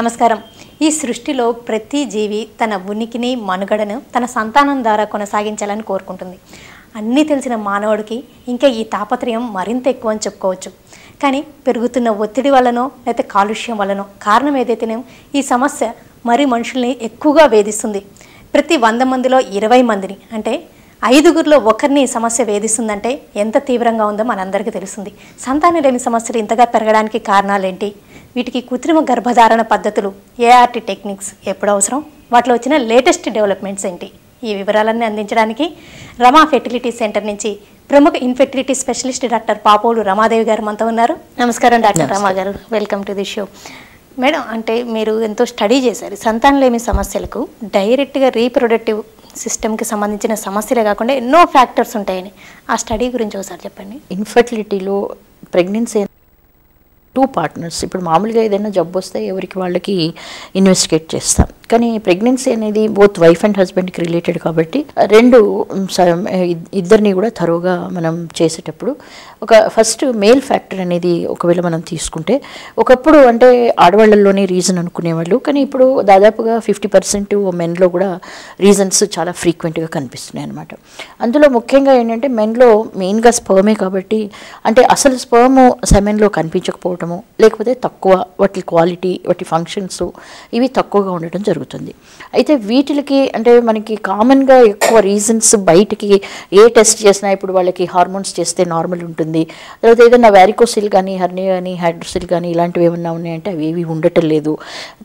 నమస్కారం. ఈ సృష్టిలో ప్రతి జీవి తన ఉనికిని మనుగడను తన సంతానం ద్వారా కొనసాగించాలని కోరుకుంటుంది. అన్నీ తెలిసిన మానవుడికి ఇంకా ఈ తాపత్రయం మరింత ఎక్కువ అని చెప్పుకోవచ్చు. కానీ పెరుగుతున్న ఒత్తిడి వల్లనో లేకపోతే కాలుష్యం వల్లనో కారణం ఏదైతేనే ఈ సమస్య మరి మనుషుల్ని ఎక్కువగా వేధిస్తుంది. ప్రతి 100 మందిలో 20 మందిని అంటే 5గురిలో ఒకరిని సమస్య వేధిస్తుందంటే ఎంత తీవ్రంగా ఉందో మనందరికీ తెలుస్తుంది. సంతానం లేని సమస్యలు ఇంతగా పెరగడానికి కారణాలేంటి, వీటికి కృత్రిమ గర్భధారణ పద్ధతులు ఏఆర్టీ టెక్నిక్స్ ఎప్పుడు అవసరం, వాటిలో వచ్చిన లేటెస్ట్ డెవలప్మెంట్స్ ఏంటి, ఈ వివరాలన్నీ అందించడానికి రమా ఫెర్టిలిటీ సెంటర్ నుంచి ప్రముఖ infertility specialist doctor Papolu Ramadevi గారు మనతో ఉన్నారు. నమస్కారం డాక్టర్ రమా గారు, welcome to the show. Madam, అంటే మీరు ఎంతో స్టడీ చేశారు. సంతానం లేని సమస్యలకు డైరెక్ట్గా రీప్రొడక్టివ్ సిస్టమ్కి సంబంధించిన సమస్యలే కాకుండా ఎన్నో ఫ్యాక్టర్స్ ఉంటాయని ఆ స్టడీ గురించి ఒకసారి చెప్పండి. ఇన్ఫర్టిలిటీలో ప్రెగ్నెన్సీ 2 పార్ట్నర్స్, ఇప్పుడు మామూలుగా ఏదైనా జబ్బు వస్తే ఎవరికి వాళ్ళకి ఇన్వెస్టిగేట్ చేస్తాం. కానీ ప్రెగ్నెన్సీ అనేది బోత్ వైఫ్ అండ్ హస్బెండ్కి రిలేటెడ్ కాబట్టి ఇద్దరిని కూడా థరోగా మనం చేసేటప్పుడు ఒక ఫస్ట్ మేల్ ఫ్యాక్టర్ అనేది ఒకవేళ మనం తీసుకుంటే, ఒకప్పుడు అంటే ఆడవాళ్ళల్లోనే రీజన్ అనుకునేవాళ్ళు, కానీ ఇప్పుడు దాదాపుగా 50% మెన్లో కూడా రీజన్స్ చాలా ఫ్రీక్వెంట్గా కనిపిస్తున్నాయి అన్నమాట. అందులో ముఖ్యంగా ఏంటంటే మెన్లో మెయిన్గా స్పర్మే కాబట్టి, అంటే అసలు స్పర్మ్ సెమెన్లో కనిపించకపోవడం, లేకపోతే తక్కువ, వాటి క్వాలిటీ, వాటి ఫంక్షన్స్ ఇవి తక్కువగా ఉండటం జరుగుతుంది. అయితే వీటికి అంటే మనకి కామన్గా ఎక్కువ రీజన్స్ బయటికి ఏ టెస్ట్ చేసినా ఇప్పుడు వాళ్ళకి హార్మోన్స్ చేస్తే నార్మల్ ఉంటుంది, తర్వాత ఏదైనా వ్యారికోసిల్ కానీ హెర్నియా కానీ హైడ్రోసిల్ కానీ ఇలాంటివి ఏమన్నా ఉన్నాయంటే అవి ఏవి ఉండటం లేదు.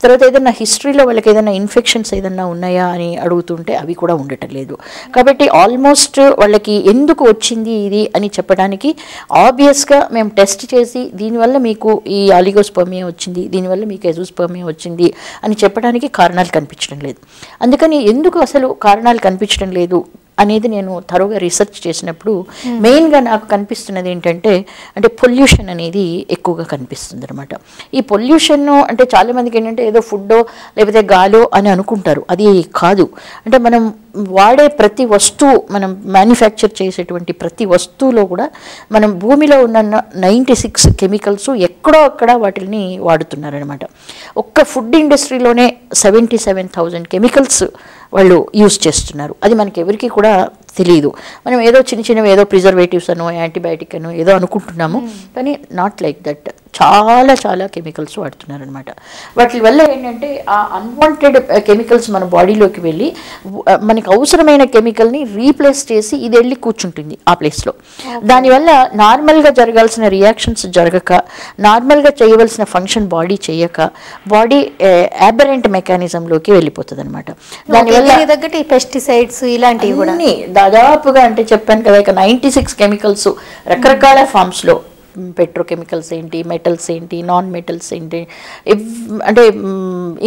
తర్వాత ఏదైనా హిస్టరీలో వాళ్ళకి ఏదైనా ఇన్ఫెక్షన్స్ ఏదన్నా ఉన్నాయా అని అడుగుతుంటే అవి కూడా ఉండటం లేదు. కాబట్టి ఆల్మోస్ట్ వాళ్ళకి ఎందుకు వచ్చింది ఇది అని చెప్పడానికి ఆబ్వియస్గా మేము టెస్ట్ చేసి దీనివల్ల మీకు ఈ ఆలిగోస్పర్మియా వచ్చింది, దీనివల్ల మీకు ఎజోస్పర్మియా వచ్చింది అని చెప్పడానికి కారణాలు కనిపించడం లేదు. అందుకని ఎందుకు అసలు కారణాలు కనిపించడం లేదు అనేది నేను థరోగా రీసెర్చ్ చేసినప్పుడు మెయిన్గా నాకు కనిపిస్తున్నది ఏంటంటే, అంటే పొల్యూషన్ అనేది ఎక్కువగా కనిపిస్తుంది అనమాట. ఈ పొల్యూషన్ అంటే చాలామందికి ఏంటంటే ఏదో ఫుడ్డో లేకపోతే గాలో అని అనుకుంటారు, అది కాదు. అంటే మనం వాడే ప్రతి వస్తువు, మనం మ్యానుఫ్యాక్చర్ చేసేటువంటి ప్రతి వస్తువులో కూడా మనం భూమిలో ఉన్న 96 కెమికల్స్ ఎక్కడో అక్కడ వాటిని వాడుతున్నారనమాట. ఒక్క ఫుడ్ ఇండస్ట్రీలోనే 77,000 కెమికల్స్ వాళ్ళు యూజ్ చేస్తున్నారు. అది మనకి ఎవరికి కూడా తెలియదు. మనం ఏదో చిన్నవి ఏదో ప్రిజర్వేటివ్స్ అనో యాంటీబయాటిక్ అనో ఏదో అనుకుంటున్నాము, కానీ నాట్ లైక్ దట్. చాలా కెమికల్స్ వాడుతున్నారనమాట. వాటి వల్ల ఏంటంటే ఆ అన్వాంటెడ్ కెమికల్స్ మన బాడీలోకి వెళ్ళి మనకి అవసరమైన కెమికల్ని రీప్లేస్ చేసి ఇది వెళ్ళి కూర్చుంటుంది ఆ ప్లేస్లో. దానివల్ల నార్మల్గా జరగాల్సిన రియాక్షన్స్ జరగక, నార్మల్గా చేయవలసిన ఫంక్షన్ బాడీ చేయక, బాడీ యాబరెంట్ మెకానిజంలోకి వెళ్ళిపోతుంది అనమాట. దానివల్ల తగ్గట్టు పెస్టిసైడ్స్ ఇలాంటివి కూడా దాదాపుగా అంటే చెప్పాను కదా, ఇక 96 కెమికల్స్ రకరకాల ఫామ్స్లో, పెట్రోకెమికల్స్ ఏంటి, మెటల్స్ ఏంటి, నాన్ మెటల్స్ ఏంటి, అంటే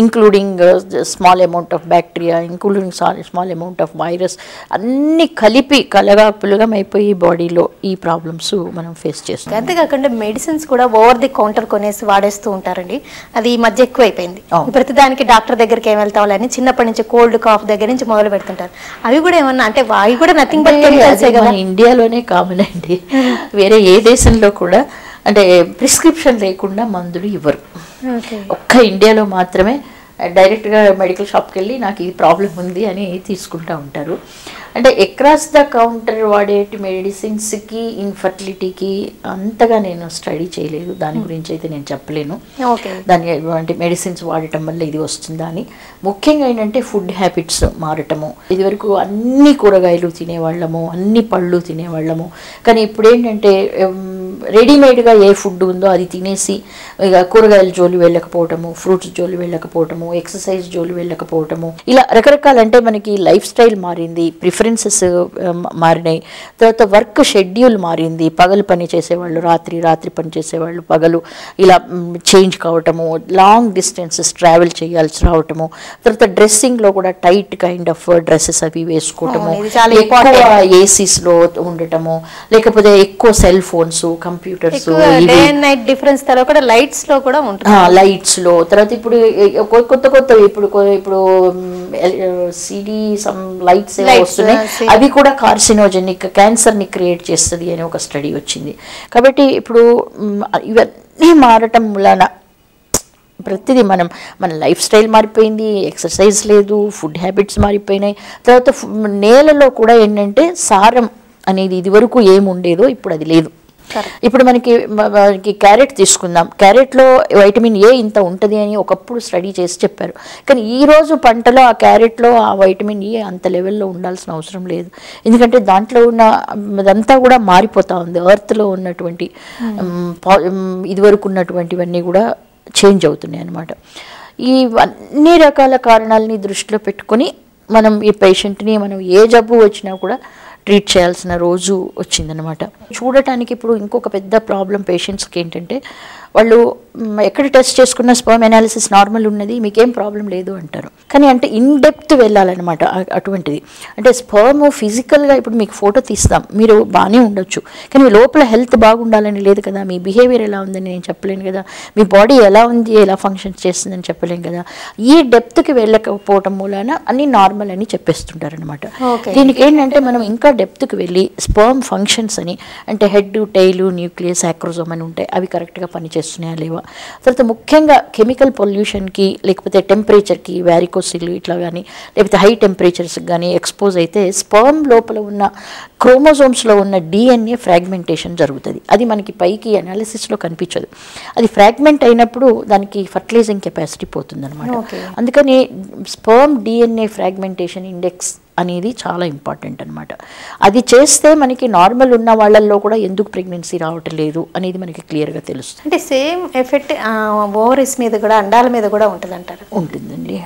including small amount of bacteria, including small amount of virus, అన్నీ కలిపి కలగాపులుగం అయిపోయి బాడీలో ఈ ప్రాబ్లమ్స్ మనం ఫేస్ చేస్తాం. అంతేకాకుండా మెడిసిన్స్ కూడా ఓవర్ ది కౌంటర్ కొనేసి వాడేస్తూ ఉంటారండి. అది ఈ మధ్య ఎక్కువ అయిపోయింది. ప్రతిదానికి డాక్టర్ దగ్గరికి ఏం వెళ్తామని చిన్నప్పటి నుంచి కోల్డ్ కాఫ్ దగ్గర నుంచి మొదలు పెడుతుంటారు. అవి కూడా ఏమన్నా అంటే అవి కూడా నథింగ్ బట్ కెమికల్సే కదా. ఇండియాలోనే కామన్ అండి, వేరే ఏ దేశంలో కూడా అంటే ప్రిస్క్రిప్షన్ లేకుండా మందులు ఇవ్వరు. ఒక్క ఇండియాలో మాత్రమే డైరెక్ట్గా మెడికల్ షాప్కి వెళ్ళి నాకు ఈ ప్రాబ్లం ఉంది అని తీసుకుంటూ ఉంటారు. అంటే అక్రాస్ ద కౌంటర్ వాడేటి మెడిసిన్స్కి ఇన్ఫర్టిలిటీకి అంతగా నేను స్టడీ చేయలేదు, దాని గురించి అయితే నేను చెప్పలేను. దాని అంటే మెడిసిన్స్ వాడటం వల్ల ఇది వస్తుందా అని. ముఖ్యంగా ఏంటంటే ఫుడ్ హ్యాబిట్స్ మారటము. ఇదివరకు అన్ని కూరగాయలు తినేవాళ్ళము, అన్ని పళ్ళు తినేవాళ్ళము, కానీ ఇప్పుడు ఏంటంటే రెడీమేడ్గా ఏ ఫుడ్ ఉందో అది తినేసి ఇక కూరగాయల జోలి వెళ్ళకపోవటము, ఫ్రూట్స్ జోలి వెళ్ళకపోవటము, ఎక్సర్సైజ్ జోలి వెళ్ళకపోవటము, ఇలా రకరకాల అంటే మనకి లైఫ్ స్టైల్ మారింది, ప్రిఫరెన్సెస్ మారినాయి. తర్వాత వర్క్ షెడ్యూల్ మారింది, పగలు పని చేసేవాళ్ళు రాత్రి పని చేసేవాళ్ళు పగలు, ఇలా చేంజ్ కావటము, లాంగ్ డిస్టెన్సెస్ ట్రావెల్ చేయాల్సి రావటము, తర్వాత డ్రెస్సింగ్లో కూడా టైట్ కైండ్ ఆఫ్ డ్రెస్సెస్ అవి వేసుకోవటము, ఎక్కువ ఏసీస్లో ఉండటము, లేకపోతే ఎక్కువ సెల్ ఫోన్స్, కంప్యూటర్స్, లైట్స్ లో, తర్వాత ఇప్పుడు కొత్త ఇప్పుడు సిడి సమ్ లైట్స్ వస్తున్నాయి, అవి కూడా కార్సినోజెనిక్, క్యాన్సర్ ని క్రియేట్ చేస్తుంది అని ఒక స్టడీ వచ్చింది. కాబట్టి ఇప్పుడు ఇవన్నీ మారటం వలన ప్రతిదీ మన లైఫ్ స్టైల్ మారిపోయింది, ఎక్సర్సైజ్ లేదు, ఫుడ్ హ్యాబిట్స్ మారిపోయినాయి. తర్వాత నేలలో కూడా ఏంటంటే సారం అనేది ఇదివరకు ఏముండేదో ఇప్పుడు అది లేదు. ఇప్పుడు మనకి క్యారెట్ తీసుకుందాం, క్యారెట్లో వైటమిన్ ఏ ఇంత ఉంటుంది అని ఒకప్పుడు స్టడీ చేసి చెప్పారు. కానీ ఈరోజు పంటలో ఆ క్యారెట్లో ఆ వైటమిన్ ఏ అంత లెవెల్లో ఉండాల్సిన అవసరం లేదు. ఎందుకంటే దాంట్లో ఉన్న అదంతా కూడా మారిపోతూ ఉంది. ఎర్త్లో ఉన్నటువంటి ఇదివరకు ఉన్నటువంటివన్నీ కూడా చేంజ్ అవుతున్నాయి అన్నమాట. ఈ అన్ని రకాల కారణాలని దృష్టిలో పెట్టుకొని మనం ఈ పేషెంట్ని మనం ఏ జబ్బు వచ్చినా కూడా ట్రీట్ చేయాల్సిన రోజు వచ్చిందనమాట. చూడటానికి ఇప్పుడు ఇంకొక పెద్ద ప్రాబ్లం పేషెంట్స్కి ఏంటంటే వాళ్ళు ఎక్కడ టెస్ట్ చేసుకున్న స్పర్మ్ అనాలిసిస్ నార్మల్ ఉన్నది, మీకేం ప్రాబ్లం లేదు అంటారు. కానీ అంటే ఇన్ డెప్త్ వెళ్ళాలన్నమాట. అటువంటిది అంటే స్పర్మ్ ఫిజికల్గా ఇప్పుడు మీకు ఫోటో తీస్తాం, మీరు బాగానే ఉండొచ్చు, కానీ మీ లోపల హెల్త్ బాగుండాలని లేదు కదా, మీ బిహేవియర్ ఎలా ఉందని నేను చెప్పలేను కదా, మీ బాడీ ఎలా ఉంది, ఎలా ఫంక్షన్స్ చేస్తుందని చెప్పలేను కదా. ఈ డెప్త్కి వెళ్ళకపోవటం మూలాన అన్ని నార్మల్ అని చెప్పేస్తుంటారనమాట. దీనికి ఏంటంటే మనం ఇంకా డెప్త్కి వెళ్ళి స్పర్మ్ ఫంక్షన్స్ అని అంటే హెడ్, టైలు, న్యూక్లియస్, యాక్రోజోమ్ అని ఉంటాయి, అవి కరెక్ట్గా పనిచేస్తున్నాయా లేవా. తర్వాత ముఖ్యంగా కెమికల్ పొల్యూషన్కి లేకపోతే టెంపరేచర్కి, వ్యారికోసిల్ ఇట్లా కానీ లేకపోతే హై టెంపరేచర్స్కి కానీ ఎక్స్పోజ్ అయితే స్పర్మ్ లోపల ఉన్న క్రోమోజోమ్స్లో ఉన్న డిఎన్ఏ ఫ్రాగ్మెంటేషన్ జరుగుతుంది. అది మనకి పైకి అనాలిసిస్లో కనిపించదు. అది ఫ్రాగ్మెంట్ అయినప్పుడు దానికి ఫర్టిలైజింగ్ కెపాసిటీ పోతుంది అనమాట. అందుకని స్పర్మ్ డిఎన్ఏ ఫ్రాగ్మెంటేషన్ ఇండెక్స్ అనేది చాలా ఇంపార్టెంట్ అనమాట. అది చేస్తే మనకి నార్మల్ ఉన్న వాళ్ళల్లో కూడా ఎందుకు ప్రెగ్నెన్సీ రావటం లేదు అనేది మనకి క్లియర్గా తెలుస్తుంది. అంటే సేమ్ ఎఫెక్ట్ ఓవరీస్ మీద కూడా, అండాల మీద కూడా ఉంటుంది అంటారు? ఉంటుందండి.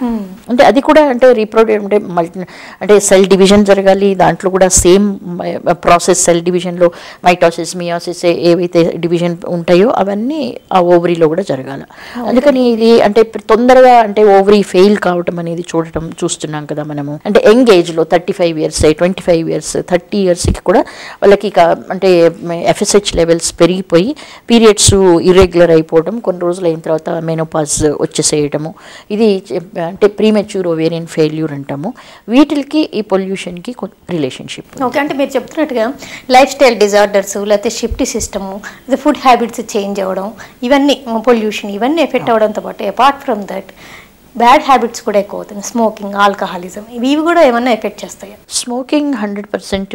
అంటే అది కూడా అంటే అంటే సెల్ డివిజన్ జరగాలి, దాంట్లో కూడా సేమ్ ప్రాసెస్ సెల్ డివిజన్లో మైటోసిస్, మియోసిస్ ఏవైతే డివిజన్ ఉంటాయో అవన్నీ ఆ ఓవరీలో కూడా జరగాలి. అందుకని ఇది అంటే తొందరగా అంటే ఓవరీ ఫెయిల్ కావటం అనేది చూస్తున్నాం కదా మనము. అంటే యంగ్ ఏజ్లో 35 years, 25 years, 30 yearsకి కూడా వాళ్ళకి అంటే ఎఫ్ఎస్హెచ్ లెవెల్స్ పెరిగిపోయి పీరియడ్స్ ఇర్రెగ్యులర్ అయిపోవడం, కొన్ని రోజులు అయిన తర్వాత మెనోపాజ్ వచ్చేసేయటము, ఇది అంటే ప్రీమెచ్యూర్ ఓవేరియన్ ఫెయిల్యూర్ అంటాము. వీటికి ఈ పొల్యూషన్కి రిలేషన్షిప్. ఓకే, అంటే మీరు చెప్తున్నట్టుగా లైఫ్ స్టైల్ డిజార్డర్స్, లేకపోతే shift system, food habits change అవ్వడం, ఇవన్నీ పొల్యూషన్ ఇవన్నీ ఎఫెక్ట్ అవ్వడంతో పాటు apart from that bad habits కూడా ఎక్కువ అవుతుంది. స్మోకింగ్, ఆల్కహాలిజం, ఇవి కూడా ఏమన్నా ఎఫెక్ట్ చేస్తాయి? స్మోకింగ్ 100%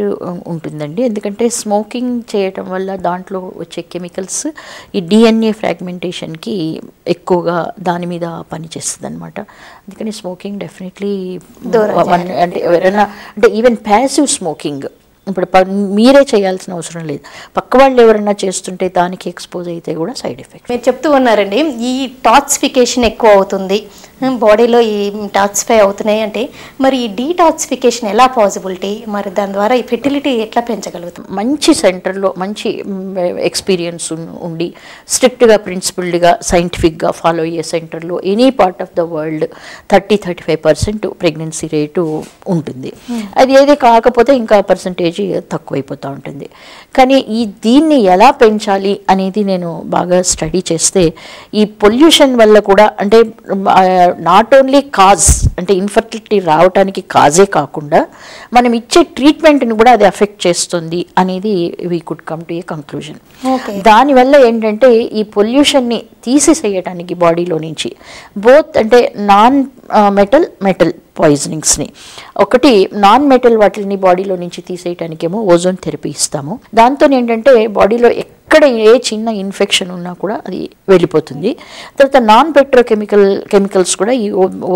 ఉంటుందండి. ఎందుకంటే స్మోకింగ్ చేయటం వల్ల దాంట్లో వచ్చే కెమికల్స్ ఈ డిఎన్ఏ ఫ్రాగ్మెంటేషన్కి ఎక్కువగా దాని మీద పనిచేస్తుంది అనమాట. అందుకని స్మోకింగ్ డెఫినెట్లీ అంటే ఎవరైనా అంటే ఈవెన్ ప్యాసివ్ స్మోకింగ్ ఇప్పుడు మీరే చేయాల్సిన అవసరం లేదు, పక్క వాళ్ళు ఎవరైనా చేస్తుంటే దానికి ఎక్స్పోజ్ అయితే కూడా సైడ్ ఎఫెక్ట్. మీరు చెప్తూ ఉన్నారండి ఈ టాక్సిఫికేషన్ ఎక్కువ అవుతుంది, బాడీలో ఈ టాక్సిఫై అవుతున్నాయి అంటే మరి ఈ డీటాక్సిఫికేషన్ ఎలా పాసిబిలిటీ, మరి దాని ద్వారా ఈ ఫెర్టిలిటీ ఎట్లా పెంచగలుగుతాం? మంచి సెంటర్లో మంచి ఎక్స్పీరియన్స్ ఉండి స్ట్రిక్ట్గా ప్రిన్సిపల్డ్గా సైంటిఫిక్గా ఫాలో అయ్యే సెంటర్లో any part of the world 30-35% pregnancy rate ఉంటుంది. అది ఏది కాకపోతే ఇంకా పర్సంటేజ్ తక్కువైపోతూ ఉంటుంది. కానీ దీన్ని ఎలా పెంచాలి అనేది నేను బాగా స్టడీ చేస్తే ఈ పొల్యూషన్ వల్ల కూడా అంటే నాట్ ఓన్లీ కాజ్ అంటే ఇన్ఫర్టిలిటీ రావడానికి కాజే కాకుండా మనం ఇచ్చే ట్రీట్మెంట్ని కూడా అది ఎఫెక్ట్ చేస్తుంది అనేది we could come to a conclusion. దానివల్ల ఏంటంటే ఈ పొల్యూషన్ని తీసేసేయడానికి బాడీలో నుంచి బోత్ అంటే నాన్ మెటల్ పాయిజనింగ్స్ని, ఒకటి నాన్ మెటల్ వాటిని బాడీలో నుంచి తీసేయటానికేమో ఓజోన్ థెరపీ ఇస్తాము. దాంతో ఏంటంటే బాడీలో ఎక్కడ ఏ చిన్న ఇన్ఫెక్షన్ ఉన్నా కూడా అది వెళ్ళిపోతుంది. తర్వాత నాన్ కెమికల్స్ కూడా ఈ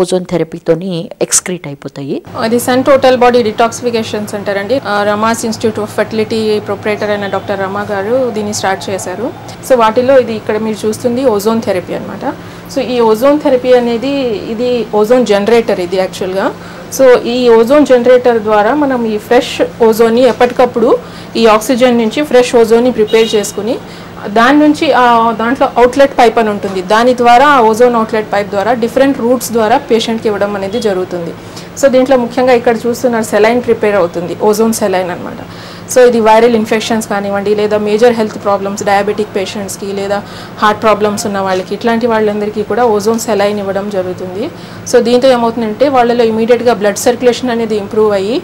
ఓజోన్ థెరపీతోని ఎక్స్క్రీట్ అయిపోతాయి. అది Sun Total Body Detoxification Centre అండి. Rama's Institute of Fertility proprietor అయిన డాక్టర్ రమా గారు దీన్ని స్టార్ట్ చేశారు. సో వాటిలో ఇది ఇక్కడ మీరు చూస్తుంది ఓజోన్ థెరపీ అనమాట. సో ఈ ఓజోన్ థెరపీ అనేది ఇది ఓజోన్ జనరేటర్ ఇది యాక్చువల్గా. సో ఈ ఓజోన్ జనరేటర్ ద్వారా మనం ఈ ఫ్రెష్ ఓజోన్ని ఎప్పటికప్పుడు ఈ ఆక్సిజన్ నుంచి ఫ్రెష్ ఓజోన్ని ప్రిపేర్ చేసుకుని దాని నుంచి దాంట్లో అవుట్లెట్ పైప్ అని ఉంటుంది, దాని ద్వారా ఆ ఓజోన్ అవుట్లెట్ పైప్ ద్వారా డిఫరెంట్ రూట్స్ ద్వారా పేషెంట్కి ఇవ్వడం అనేది జరుగుతుంది. సో దీంట్లో ముఖ్యంగా ఇక్కడ చూస్తున్నారు సెలైన్ ప్రిపేర్ అవుతుంది, ఓజోన్ సెలైన్ అనమాట. సో ఇది వైరల్ ఇన్ఫెక్షన్స్ కానివ్వండి, లేదా మేజర్ హెల్త్ ప్రాబ్లమ్స్, డయాబెటిక్ పేషెంట్స్కి లేదా హార్ట్ ప్రాబ్లమ్స్ ఉన్న వాళ్ళకి, ఇట్లాంటి వాళ్ళందరికీ కూడా ఓజోన్ సెలైన్ ఇవ్వడం జరుగుతుంది. సో దీంతో ఏమవుతుందంటే వాళ్ళలో ఇమీడియట్గా బ్లడ్ సర్క్యులేషన్ అనేది ఇంప్రూవ్ అయ్యి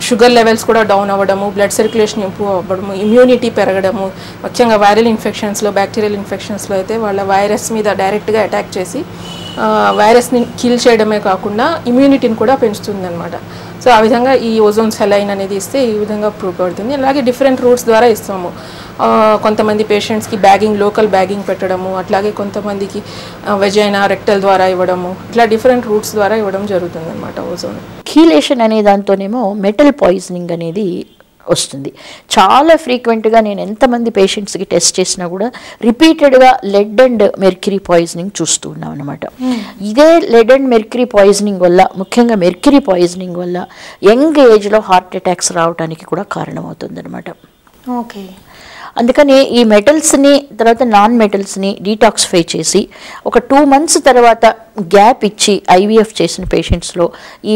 షుగర్ లెవెల్స్ కూడా డౌన్ అవ్వడము, బ్లడ్ సర్క్యులేషన్ ఇంప్రూవ్ అవ్వడము, ఇమ్యూనిటీ పెరగడము. ముఖ్యంగా వైరల్ ఇన్ఫెక్షన్స్లో, బ్యాక్టీరియల్ ఇన్ఫెక్షన్స్లో అయితే వాళ్ళ వైరస్ మీద డైరెక్ట్గా అటాక్ చేసి వైరస్ని కిల్ చేయడమే కాకుండా ఇమ్యూనిటీని కూడా పెంచుతుంది అనమాట. సో ఆ విధంగా ఈ ఓజోన్ సెలైన్ అనేది ఇస్తే ఈ విధంగా ప్రూవ్ పడుతుంది. అలాగే డిఫరెంట్ రూట్స్ ద్వారా ఇస్తాము. కొంతమంది పేషెంట్స్కి బ్యాగింగ్, లోకల్ బ్యాగింగ్ పెట్టడము, అట్లాగే కొంతమందికి వెజైనా, రెక్టల్ ద్వారా ఇవ్వడము, ఇట్లా డిఫరెంట్ రూట్స్ ద్వారా ఇవ్వడం జరుగుతుంది అనమాట ఓజోన్. కీలేషన్ అనే దాంతోనేమో మెటల్ పాయిజనింగ్ అనేది వస్తుంది. చాలా ఫ్రీక్వెంట్గా నేను ఎంతమంది పేషెంట్స్కి టెస్ట్ చేసినా కూడా రిపీటెడ్గా లెడ్ అండ్ మెర్క్యూరీ పాయిజనింగ్ చూస్తూ ఉన్నాం అనమాట. ఇదే లెడ్ అండ్ మెర్క్యూరీ పాయిజనింగ్ వల్ల, ముఖ్యంగా మెర్క్యూరీ పాయిజనింగ్ వల్ల యంగ్ ఏజ్లో హార్ట్ అటాక్స్ రావడానికి కూడా కారణమవుతుంది అనమాట. ఓకే. అందుకని ఈ మెటల్స్ని తర్వాత నాన్ మెటల్స్ని డీటాక్సిఫై చేసి ఒక 2 months తర్వాత గ్యాప్ ఇచ్చి ఐవీఎఫ్ చేసిన పేషెంట్స్లో ఈ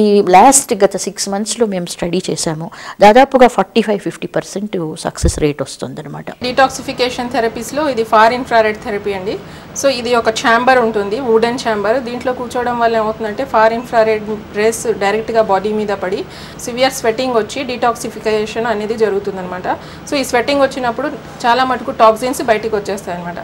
గత 6 monthsలో మేము స్టడీ చేశాము, దాదాపుగా 45-50% సక్సెస్ రేట్ వస్తుంది అనమాట. డీటాక్సిఫికేషన్ థెరపీస్లో ఇది ఫార్ ఇన్ఫ్రారెడ్ థెరపీ అండి. సో ఇది ఒక ఛాంబర్ ఉంటుంది, వుడెన్ ఛాంబర్. దీంట్లో కూర్చోవడం వల్ల ఏమవుతుందంటే ఫార్ ఇన్ఫ్రారెడ్ రేస్ డైరెక్ట్గా బాడీ మీద పడి సివియర్ స్వెట్టింగ్ వచ్చి డీటాక్సిఫికేషన్ అనేది జరుగుతుంది అనమాట. సో ఈ స్వెట్టింగ్ వచ్చినప్పుడు చాలా మటుకు టాక్సిన్స్ బయటికి వచ్చేస్తాయి అనమాట.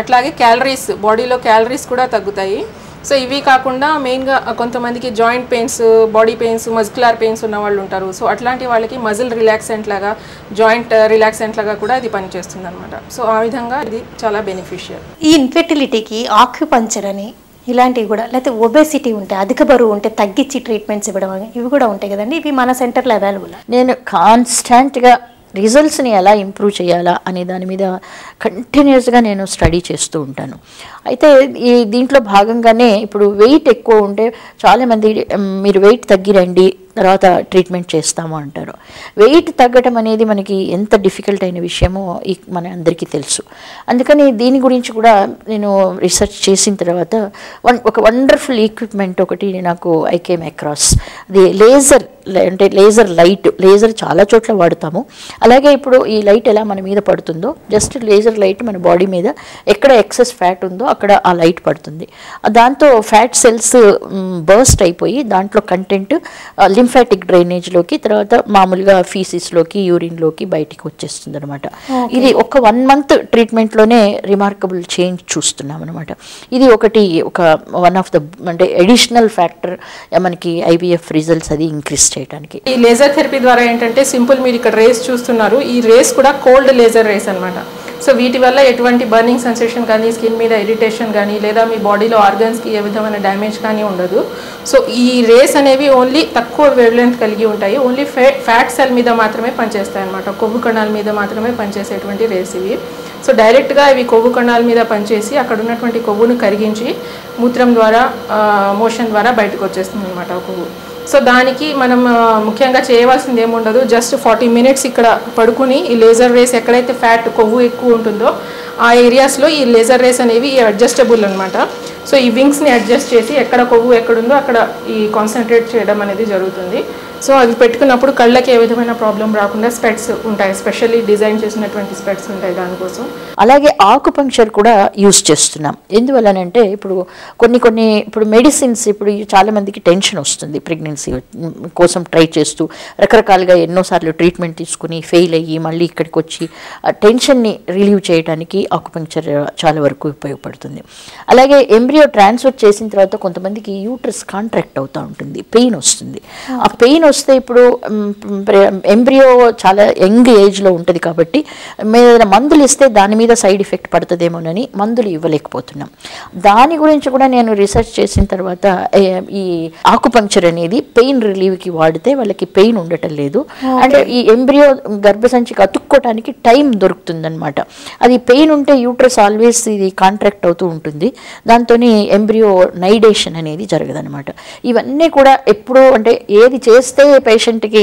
అట్లాగే క్యాలరీస్, బాడీలో క్యాలరీస్ కూడా తగ్గుతాయి. సో ఇవి కాకుండా మెయిన్గా కొంతమందికి joint pains, body pains, muscular pains ఉన్న వాళ్ళు ఉంటారు. సో అట్లాంటి వాళ్ళకి మజిల్ రిలాక్సెంట్ లాగా, జాయింట్ రిలాక్సెంట్ లాగా కూడా ఇది పనిచేస్తుంది అనమాట. సో ఆ విధంగా ఇది చాలా బెనిఫిషియల్. ఈ ఇన్ఫెర్టిలిటీకి ఆక్యుపంక్చర్ అని ఇలాంటివి కూడా, లేకపోతే ఒబేసిటీ ఉంటే, అధిక బరువు ఉంటే తగ్గించి ట్రీట్మెంట్స్ ఇవ్వడం అని ఇవి కూడా ఉంటాయి కదండి. ఇవి మన సెంటర్లో అవైలబుల్. నేను కాన్స్టాంట్గా రిజల్ట్స్ని ఎలా ఇంప్రూవ్ చేయాలా అనే దాని మీద కంటిన్యూస్గా నేను స్టడీ చేస్తూ ఉంటాను. అయితే ఈ దీంట్లో భాగంగానే ఇప్పుడు వెయిట్ ఎక్కువ ఉంటే చాలామంది మీరు వెయిట్ తగ్గిరండి తర్వాత ట్రీట్మెంట్ చేస్తాము అంటారు. వెయిట్ తగ్గడం అనేది మనకి ఎంత డిఫికల్ట్ అయిన విషయమో మన అందరికీ తెలుసు. అందుకని దీని గురించి కూడా నేను రీసెర్చ్ చేసిన తర్వాత ఒక వండర్ఫుల్ ఈక్విప్మెంట్ ఒకటి నాకు ఐ కేమ్ అక్రాస్. అది లేజర్, అంటే లేజర్ లైట్. లేజర్ చాలా చోట్ల వాడుతాము. అలాగే ఇప్పుడు ఈ లైట్ ఎలా మన మీద పడుతుందో, జస్ట్ లేజర్ లైట్ మన బాడీ మీద ఎక్కడ ఎక్సెస్ ఫ్యాట్ ఉందో అక్కడ ఆ లైట్ పడుతుంది. దాంతో ఫ్యాట్ సెల్స్ బర్స్ట్ అయిపోయి దాంట్లో కంటెంట్ లింఫాటిక్ డ్రైనేజ్లోకి, తర్వాత మామూలుగా ఫీసిస్లోకి, యూరిన్లోకి బయటికి వచ్చేస్తుంది అనమాట. ఇది ఒక 1 month ట్రీట్మెంట్లోనే రిమార్కబుల్ చేంజ్ చూస్తున్నాం అనమాట. ఇది ఒకటి వన్ ఆఫ్ ద అంటే అడిషనల్ ఫ్యాక్టర్ మనకి ఐవీఎఫ్ రిజల్ట్స్ అది ఇంక్రీజ్ చేయడానికి. ఈ లేజర్ థెరపీ ద్వారా ఏంటంటే సింపుల్, మీరు ఇక్కడ రేస్ చూస్తున్నారు, ఈ రేస్ కూడా కోల్డ్ లేజర్ రేస్ అనమాట. సో వీటి వల్ల ఎటువంటి బర్నింగ్ సెన్సేషన్ కానీ, స్కిన్ మీద ఇరిటేషన్ కానీ, లేదా మీ బాడీలో ఆర్గన్స్కి ఏ విధమైన డ్యామేజ్ కానీ ఉండదు. సో ఈ రేస్ అనేవి ఓన్లీ తక్కువ వేవ్ లెంత్ కలిగి ఉంటాయి. ఓన్లీ ఫ్యాట్ సెల్ మీద మాత్రమే పనిచేస్తాయి అన్నమాట. కొవ్వు కణాల మీద మాత్రమే పనిచేసేటువంటి రేస్ ఇవి. సో డైరెక్ట్గా ఇవి కొవ్వు కణాల మీద పనిచేసి అక్కడ ఉన్నటువంటి కొవ్వును కరిగించి మూత్రం ద్వారా, మోషన్ ద్వారా బయటకు వచ్చేస్తుంది అనమాట కొవ్వు. సో దానికి మనం ముఖ్యంగా చేయవలసింది ఏముండదు, జస్ట్ 40 minutes ఇక్కడ పడుకుని ఈ లేజర్ రేస్ ఎక్కడైతే ఫ్యాట్, కొవ్వు ఎక్కువ ఉంటుందో ఆ ఏరియాస్లో ఈ లేజర్ రేస్ అనేవి అడ్జస్టబుల్ అనమాట. సో ఈ వింగ్స్ని అడ్జస్ట్ చేసి ఎక్కడ కొవ్వు ఎక్కడుందో అక్కడ ఈ కాన్సన్ట్రేట్ చేయడం అనేది జరుగుతుంది. సో అవి పెట్టుకున్నప్పుడు కళ్ళకి ఏ విధమైన ప్రాబ్లం రాకుండా స్పెట్స్ ఉంటాయి, స్పెషల్లీ డిజైన్ చేసినటువంటి స్పెట్స్ ఉంటాయి దానికోసం. అలాగే ఆకుపంక్చర్ కూడా యూస్ చేస్తున్నాం. ఎందువల్లనంటే ఇప్పుడు మెడిసిన్స్, ఇప్పుడు చాలామందికి టెన్షన్ వస్తుంది ప్రెగ్నెన్సీ కోసం ట్రై చేస్తూ, రకరకాలుగా ఎన్నోసార్లు ట్రీట్మెంట్ తీసుకుని ఫెయిల్ అయ్యి మళ్ళీ ఇక్కడికి వచ్చి టెన్షన్ని రిలీవ్ చేయడానికి ఆకుపంక్చర్ చాలా వరకు ఉపయోగపడుతుంది. అలాగే ఎంబ్రియో ట్రాన్స్ఫర్ చేసిన తర్వాత కొంతమందికి యూట్రస్ కాంట్రాక్ట్ అవుతూ ఉంటుంది, పెయిన్ వస్తుంది. ఆ పెయిన్ వస్తే ఇప్పుడు ఎంబ్రియో చాలా యంగ్ ఏజ్లో ఉంటుంది కాబట్టి ఏదైనా మందులు ఇస్తే దాని మీద సైడ్ ఎఫెక్ట్ పడుతుందేమోనని మందులు ఇవ్వలేకపోతున్నాం. దాని గురించి కూడా నేను రీసెర్చ్ చేసిన తర్వాత ఈ ఆకుపంక్చర్ అనేది పెయిన్ రిలీవ్కి వాడితే వాళ్ళకి పెయిన్ ఉండటం లేదు. అంటే ఈ ఎంబ్రియో గర్భసంచికి అతుక్కోవడానికి టైం దొరుకుతుందన్నమాట. అది పెయిన్ ఉంటే యూట్రస్ ఆల్వేస్ ఇది కాంట్రాక్ట్ అవుతూ ఉంటుంది. దాంతో కానీ ఎంబ్రియో నైడేషన్ అనేది జరగదనమాట. ఇవన్నీ కూడా ఎప్పుడు అంటే ఏది చేస్తే పేషెంట్కి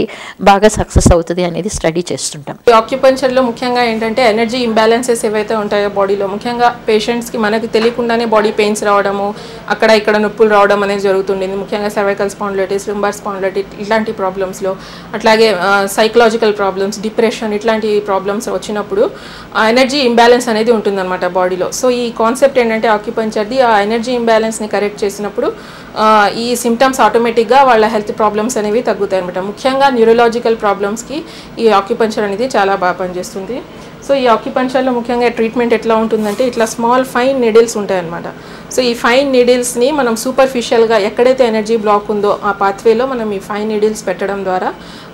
బాగా సక్సెస్ అవుతుంది అనేది స్టడీ చేస్తుంటాం. ఆక్యుపంచర్లో ముఖ్యంగా ఏంటంటే ఎనర్జీ ఇంబ్యాలెన్సెస్ ఏవైతే ఉంటాయో బాడీలో, ముఖ్యంగా పేషెంట్స్కి మనకి తెలియకుండానే బాడీ పెయిన్స్ రావడము, అక్కడ ఇక్కడ నొప్పులు రావడం అనేది జరుగుతుండేది. ముఖ్యంగా సర్వైకల్ స్పాండిలైటిస్, లుంబార్ స్పాండిలైటిస్ ఇలాంటి ప్రాబ్లమ్స్లో, అట్లాగే సైకలాజికల్ ప్రాబ్లమ్స్, డిప్రెషన్ ఇట్లాంటి ప్రాబ్లమ్స్ వచ్చినప్పుడు ఎనర్జీ ఇంబ్యాలెన్స్ అనేది ఉంటుందన్నమాట బాడీలో. సో ఈ కాన్సెప్ట్ ఏంటంటే ఆక్యుపంచర్ది ఆ ఎనర్జీ ఇంబ్యాలెన్స్ని కరెక్ట్ చేసినప్పుడు ఈ సిమ్టమ్స్ ఆటోమేటిక్గా వాళ్ళ హెల్త్ ప్రాబ్లమ్స్ అనేవి తగ్గుతాయి అనమాట. ముఖ్యంగా న్యూరలాజికల్ ప్రాబ్లమ్స్కి ఈ ఆక్యుపంచర్ అనేది చాలా బాగా పనిచేస్తుంది. సో ఈ ఆక్యుపంచర్లో ముఖ్యంగా ట్రీట్మెంట్ ఎట్లా ఉంటుందంటే ఇట్లా స్మాల్ ఫైన్ నీడిల్స్ ఉంటాయన్నమాట. సో ఈ ఫైన్ నీడిల్స్ని మనం సూపర్ఫిషియల్గా ఎక్కడైతే ఎనర్జీ బ్లాక్ ఉందో ఆ పాత్వేలో మనం ఈ ఫైన్ నీడిల్స్ పెట్టడం ద్వారా